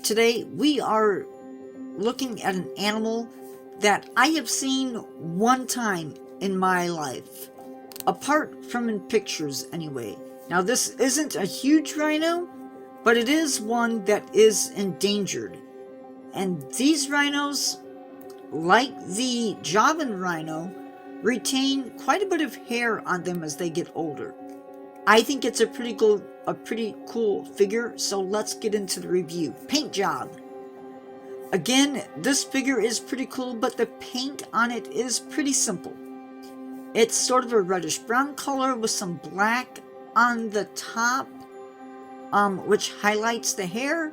Today we are looking at an animal that I have seen one time in my life, apart from in pictures anyway. Now this isn't a huge rhino, but it is one that is endangered. And these rhinos, like the Javan rhino, retain quite a bit of hair on them as they get older. I think it's a pretty cool figure, so let's get into the review. Paint job. Again, this figure is pretty cool, but the paint on it is pretty simple. It's sort of a reddish brown color with some black on the top, which highlights the hair,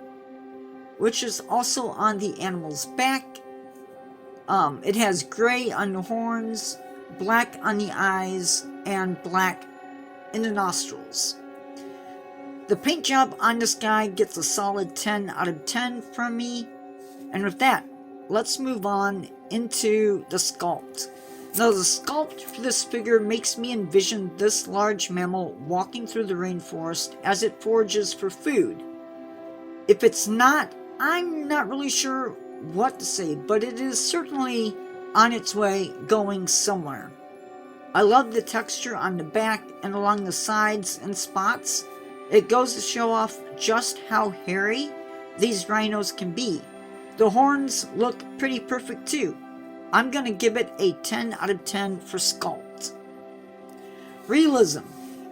which is also on the animal's back. It has gray on the horns, black on the eyes, and black in the nostrils. The paint job on this guy gets a solid 10 out of 10 from me. And with that, let's move on into the sculpt. Now the sculpt for this figure makes me envision this large mammal walking through the rainforest as it forages for food. If it's not, I'm not really sure what to say, but it is certainly on its way going somewhere. I love the texture on the back and along the sides and spots. It goes to show off just how hairy these rhinos can be. The horns look pretty perfect too. I'm going to give it a 10 out of 10 for sculpt. Realism.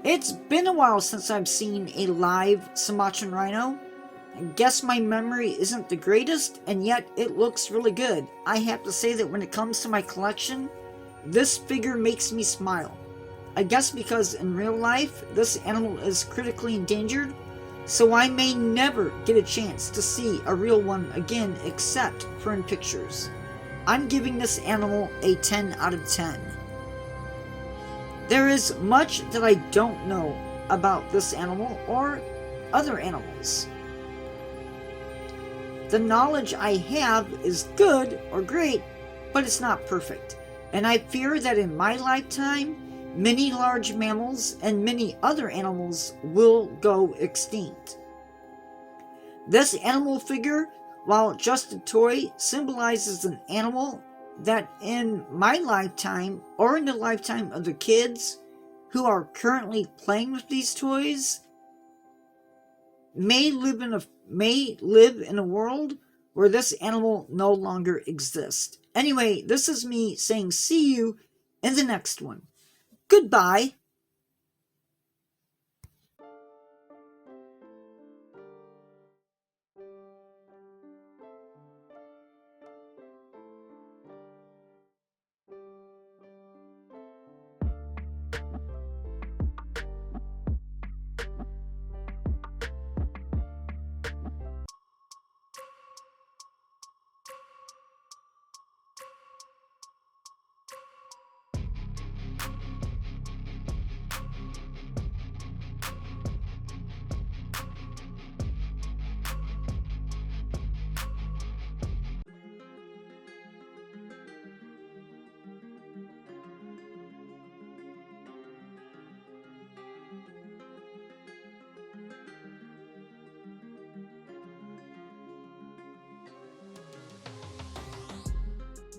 It's been a while since I've seen a live Sumatran Rhino. I guess my memory isn't the greatest, and yet it looks really good. I have to say that when it comes to my collection, this figure makes me smile. I guess because in real life, this animal is critically endangered, so I may never get a chance to see a real one again except for in pictures. I'm giving this animal a 10 out of 10. There is much that I don't know about this animal or other animals. The knowledge I have is good or great, but it's not perfect. And I fear that in my lifetime, many large mammals and many other animals will go extinct. This animal figure, while just a toy, symbolizes an animal that in my lifetime or in the lifetime of the kids who are currently playing with these toys may live in a world where this animal no longer exists. Anyway, this is me saying see you in the next one. Goodbye.